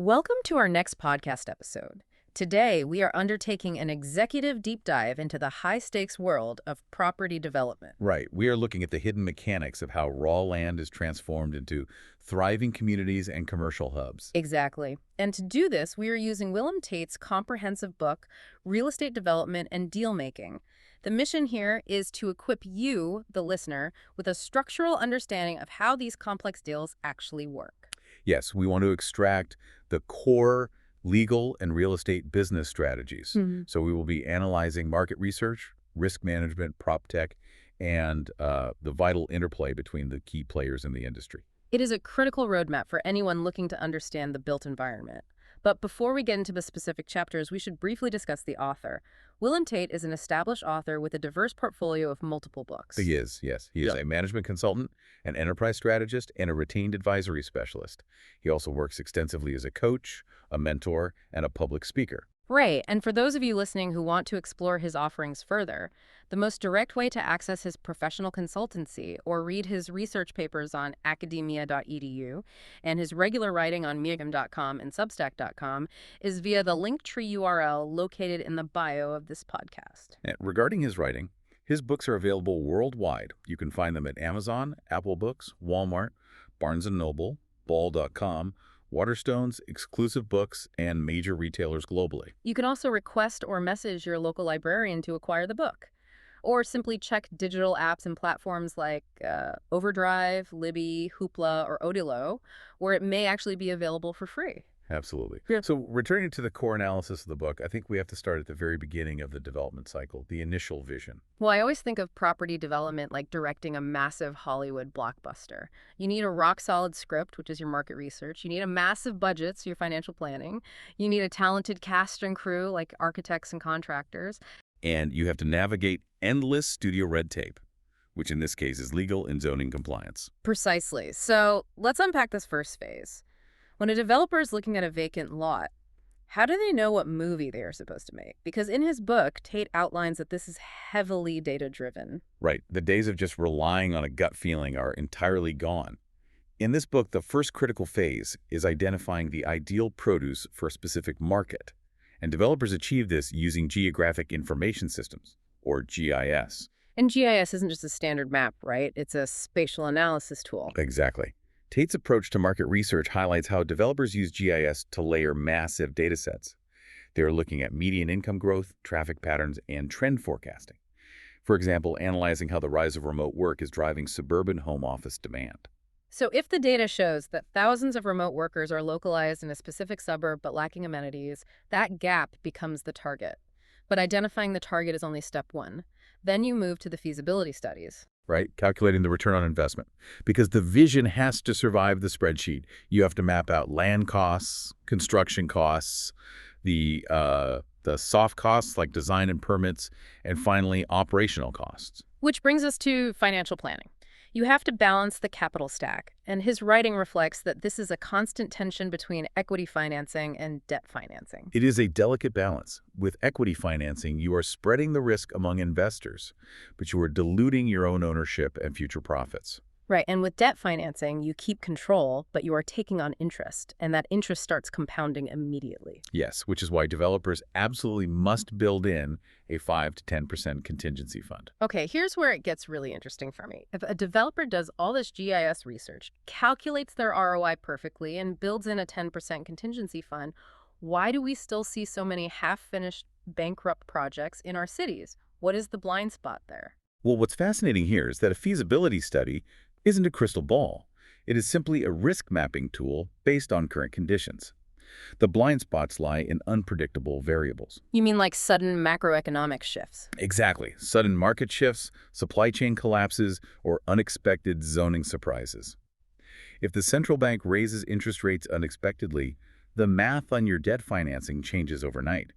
Welcome to our next podcast episode. Today, we are undertaking an executive deep dive into the high-stakes world of property development. Right. We are looking at the hidden mechanics of how raw land is transformed into thriving communities and commercial hubs. Exactly. And to do this, we are using Willem Tait's comprehensive book, Real Estate Development and Deal Making. The mission here is to equip you, the listener, with a structural understanding of how these complex deals actually work. Yes, we want to extract the core legal and real estate business strategies. So we will be analyzing market research, risk management, PropTech, and the vital interplay between the key players in the industry. It is a critical roadmap for anyone looking to understand the built environment. But before we get into the specific chapters, we should briefly discuss the author. Willem Tait is an established author with a diverse portfolio of multiple books. He is, yes. He is a management consultant, an enterprise strategist, and a retained advisory specialist. He also works extensively as a coach, a mentor, and a public speaker. Right, and for those of you listening who want to explore his offerings further, the most direct way to access his professional consultancy or read his research papers on academia.edu and his regular writing on medium.com and substack.com is via the Linktree URL located in the bio of this podcast. And regarding his writing, his books are available worldwide. You can find them at Amazon, Apple Books, Walmart, Barnes & Noble, Ball.com, Waterstones, Exclusive Books, and major retailers globally. You can also request or message your local librarian to acquire the book. Or simply check digital apps and platforms like Overdrive, Libby, Hoopla, or Odilo, where it may actually be available for free. Absolutely. Yeah. So returning to the core analysis of the book, I think we have to start at the very beginning of the development cycle, the initial vision. Well, I always think of property development like directing a massive Hollywood blockbuster. You need a rock-solid script, which is your market research. You need a massive budget, so your financial planning. You need a talented cast and crew, like architects and contractors. And you have to navigate endless studio red tape, which in this case is legal and zoning compliance. Precisely. So let's unpack this first phase. When a developer is looking at a vacant lot, how do they know what movie they are supposed to make? Because in his book, Tait outlines that this is heavily data-driven. Right. The days of just relying on a gut feeling are entirely gone. In this book, the first critical phase is identifying the ideal produce for a specific market. And developers achieve this using geographic information systems, or GIS. And GIS isn't just a standard map, right? It's a spatial analysis tool. Exactly. Tait's approach to market research highlights how developers use GIS to layer massive data sets. They are looking at median income growth, traffic patterns, and trend forecasting. For example, analyzing how the rise of remote work is driving suburban home office demand. So if the data shows that thousands of remote workers are localized in a specific suburb but lacking amenities, that gap becomes the target. But identifying the target is only step one. Then you move to the feasibility studies. Right? Calculating the return on investment. Because the vision has to survive the spreadsheet. You have to map out land costs, construction costs, the soft costs like design and permits, and finally, operational costs. Which brings us to financial planning. You have to balance the capital stack, and his writing reflects that this is a constant tension between equity financing and debt financing. It is a delicate balance. With equity financing, you are spreading the risk among investors, but you are diluting your own ownership and future profits. Right, and with debt financing, you keep control, but you are taking on interest, and that interest starts compounding immediately. Yes, which is why developers absolutely must build in a 5 to 10% contingency fund. Okay, here's where it gets really interesting for me. If a developer does all this GIS research, calculates their ROI perfectly, and builds in a 10% contingency fund, why do we still see so many half-finished, bankrupt projects in our cities? What is the blind spot there? Well, what's fascinating here is that a feasibility study isn't a crystal ball. It is simply a risk mapping tool based on current conditions. The blind spots lie in unpredictable variables. You mean like sudden macroeconomic shifts? Exactly. Sudden market shifts, supply chain collapses, or unexpected zoning surprises. If the central bank raises interest rates unexpectedly, the math on your debt financing changes overnight.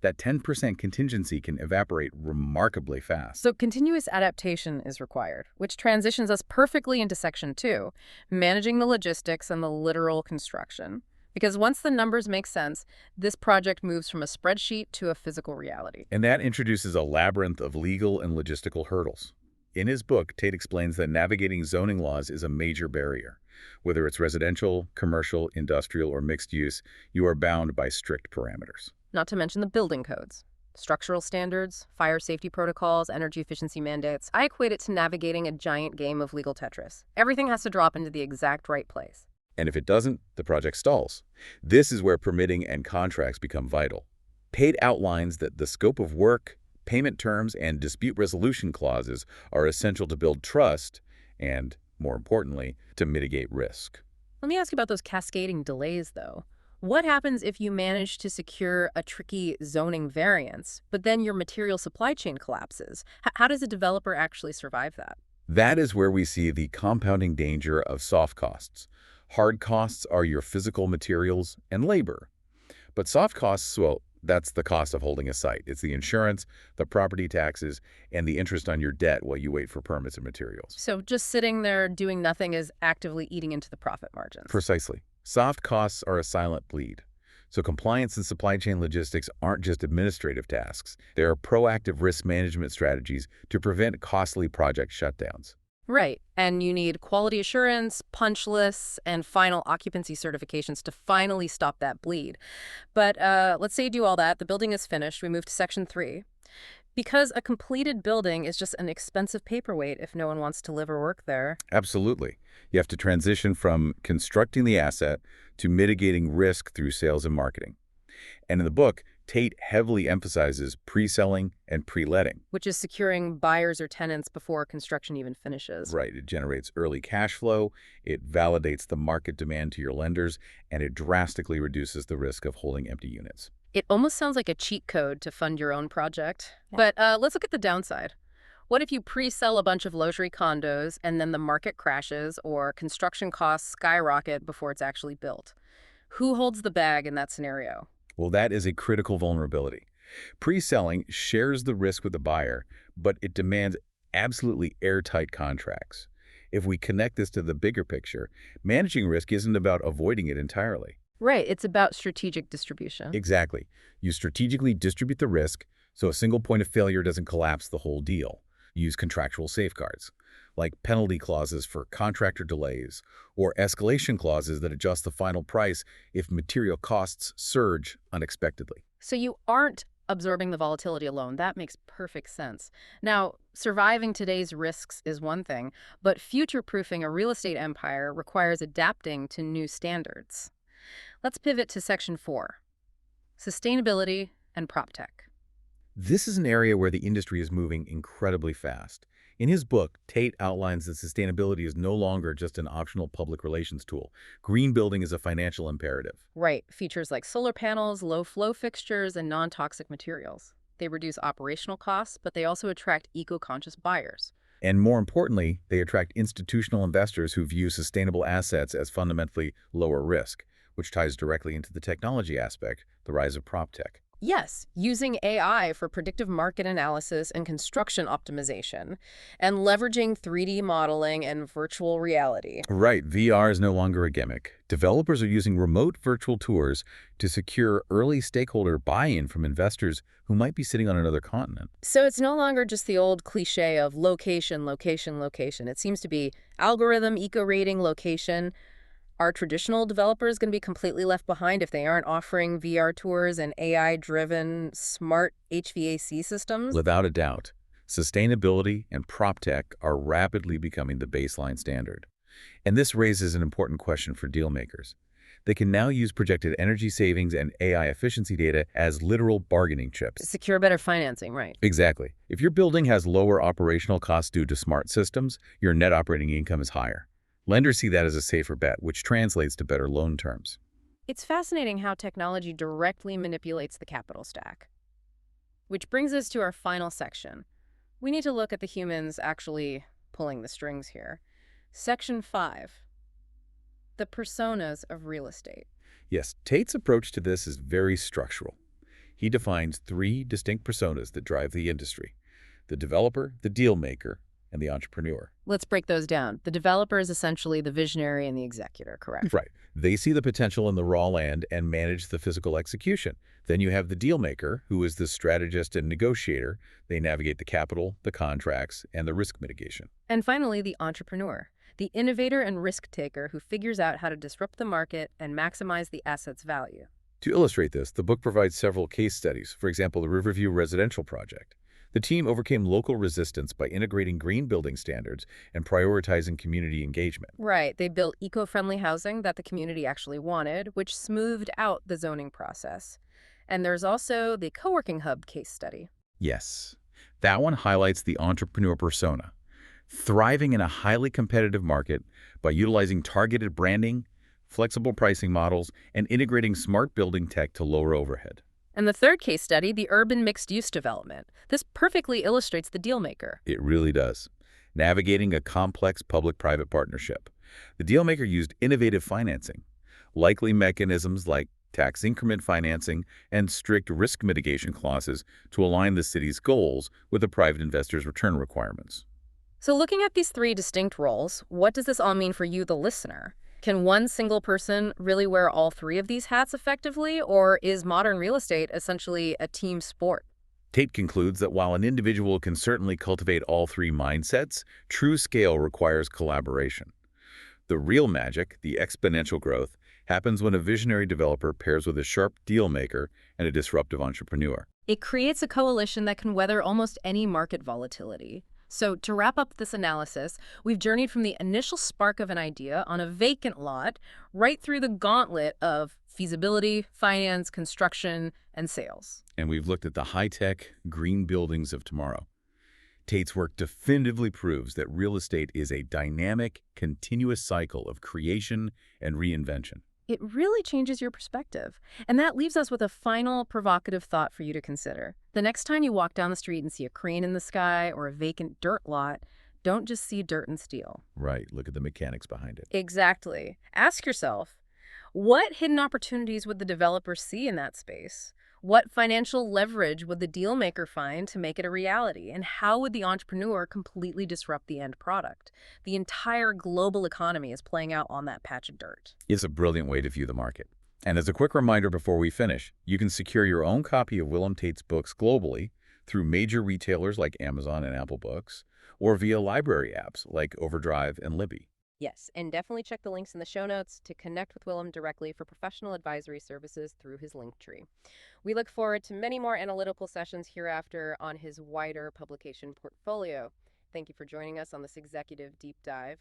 That 10% contingency can evaporate remarkably fast. So continuous adaptation is required, which transitions us perfectly into Section 2, managing the logistics and the literal construction. Because once the numbers make sense, this project moves from a spreadsheet to a physical reality. And that introduces a labyrinth of legal and logistical hurdles. In his book, Tate explains that navigating zoning laws is a major barrier. Whether it's residential, commercial, industrial, or mixed use, you are bound by strict parameters. Not to mention the building codes. Structural standards, fire safety protocols, energy efficiency mandates. I equate it to navigating a giant game of legal Tetris. Everything has to drop into the exact right place. And if it doesn't, the project stalls. This is where permitting and contracts become vital. Tate outlines that the scope of work, payment terms, and dispute resolution clauses are essential to build trust and, more importantly, to mitigate risk. Let me ask you about those cascading delays, though. What happens if you manage to secure a tricky zoning variance, but then your material supply chain collapses? How does a developer actually survive that? That is where we see the compounding danger of soft costs. Hard costs are your physical materials and labor. But soft costs, well, that's the cost of holding a site. It's the insurance, the property taxes, and the interest on your debt while you wait for permits and materials. So just sitting there doing nothing is actively eating into the profit margins. Precisely. Soft costs are a silent bleed. So compliance and supply chain logistics aren't just administrative tasks. They are proactive risk management strategies to prevent costly project shutdowns. Right. And you need quality assurance, punch lists, and final occupancy certifications to finally stop that bleed. But let's say you do all that, the building is finished, we move to Section 3. Because a completed building is just an expensive paperweight if no one wants to live or work there. Absolutely. You have to transition from constructing the asset to mitigating risk through sales and marketing. And in the book, Tate heavily emphasizes pre-selling and pre-letting. Which is securing buyers or tenants before construction even finishes. Right. It generates early cash flow, it validates the market demand to your lenders, and it drastically reduces the risk of holding empty units. It almost sounds like a cheat code to fund your own project. But let's look at the downside. What if you pre-sell a bunch of luxury condos and then the market crashes or construction costs skyrocket before it's actually built? Who holds the bag in that scenario? Well, that is a critical vulnerability. Pre-selling shares the risk with the buyer, but it demands absolutely airtight contracts. If we connect this to the bigger picture, managing risk isn't about avoiding it entirely. Right, it's about strategic distribution. Exactly. You strategically distribute the risk so a single point of failure doesn't collapse the whole deal. Use contractual safeguards, like penalty clauses for contractor delays or escalation clauses that adjust the final price if material costs surge unexpectedly. So you aren't absorbing the volatility alone. That makes perfect sense. Now, surviving today's risks is one thing, but future-proofing a real estate empire requires adapting to new standards. Let's pivot to Section 4, sustainability and PropTech. This is an area where the industry is moving incredibly fast. In his book, Tate outlines that sustainability is no longer just an optional public relations tool. Green building is a financial imperative. Right, features like solar panels, low-flow fixtures, and non-toxic materials. They reduce operational costs, but they also attract eco-conscious buyers. And more importantly, they attract institutional investors who view sustainable assets as fundamentally lower risk, which ties directly into the technology aspect, the rise of PropTech. Yes, using AI for predictive market analysis and construction optimization, and leveraging 3D modeling and virtual reality. Right, VR is no longer a gimmick. Developers are using remote virtual tours to secure early stakeholder buy-in from investors who might be sitting on another continent. So it's no longer just the old cliche of location, location, location. It seems to be algorithm, eco-rating, location. Are traditional developers going to be completely left behind if they aren't offering VR tours and AI-driven smart HVAC systems? Without a doubt, sustainability and PropTech are rapidly becoming the baseline standard. And this raises an important question for dealmakers. They can now use projected energy savings and AI efficiency data as literal bargaining chips. To secure better financing, right? Exactly. If your building has lower operational costs due to smart systems, your net operating income is higher. Lenders see that as a safer bet, which translates to better loan terms. It's fascinating how technology directly manipulates the capital stack. Which brings us to our final section. We need to look at the humans actually pulling the strings here. Section 5, the personas of real estate. Yes, Tate's approach to this is very structural. He defines 3 distinct personas that drive the industry: the developer, the deal maker, and the entrepreneur. Let's break those down. The developer is essentially the visionary and the executor, correct? Right. They see the potential in the raw land and manage the physical execution. Then you have the deal maker, who is the strategist and negotiator. They navigate the capital, the contracts, and the risk mitigation. And finally, the entrepreneur, the innovator and risk taker who figures out how to disrupt the market and maximize the asset's value. To illustrate this, the book provides several case studies. For example, the Riverview residential project. The team overcame local resistance by integrating green building standards and prioritizing community engagement. Right, they built eco-friendly housing that the community actually wanted, which smoothed out the zoning process. And there's also the co-working hub case study. Yes, that one highlights the entrepreneur persona, thriving in a highly competitive market by utilizing targeted branding, flexible pricing models, and integrating smart building tech to lower overhead. And the third case study, the urban mixed-use development. This perfectly illustrates the dealmaker. It really does. Navigating a complex public-private partnership. The dealmaker used innovative financing, likely mechanisms like tax increment financing and strict risk mitigation clauses to align the city's goals with the private investor's return requirements. So looking at these three distinct roles, what does this all mean for you, the listener? Can one single person really wear all three of these hats effectively, or is modern real estate essentially a team sport? Tait concludes that while an individual can certainly cultivate all three mindsets, true scale requires collaboration. The real magic, the exponential growth, happens when a visionary developer pairs with a sharp deal maker and a disruptive entrepreneur. It creates a coalition that can weather almost any market volatility. So to wrap up this analysis, we've journeyed from the initial spark of an idea on a vacant lot right through the gauntlet of feasibility, finance, construction, and sales. And we've looked at the high-tech, green buildings of tomorrow. Tait's work definitively proves that real estate is a dynamic, continuous cycle of creation and reinvention. It really changes your perspective. And that leaves us with a final provocative thought for you to consider. The next time you walk down the street and see a crane in the sky or a vacant dirt lot, don't just see dirt and steel. Right, look at the mechanics behind it. Exactly. Ask yourself, what hidden opportunities would the developer see in that space? What financial leverage would the deal maker find to make it a reality? And how would the entrepreneur completely disrupt the end product? The entire global economy is playing out on that patch of dirt. It's a brilliant way to view the market. And as a quick reminder before we finish, you can secure your own copy of Willem Tait's books globally through major retailers like Amazon and Apple Books, or via library apps like Overdrive and Libby. Yes, and definitely check the links in the show notes to connect with Willem directly for professional advisory services through his Linktree. We look forward to many more analytical sessions hereafter on his wider publication portfolio. Thank you for joining us on this executive deep dive.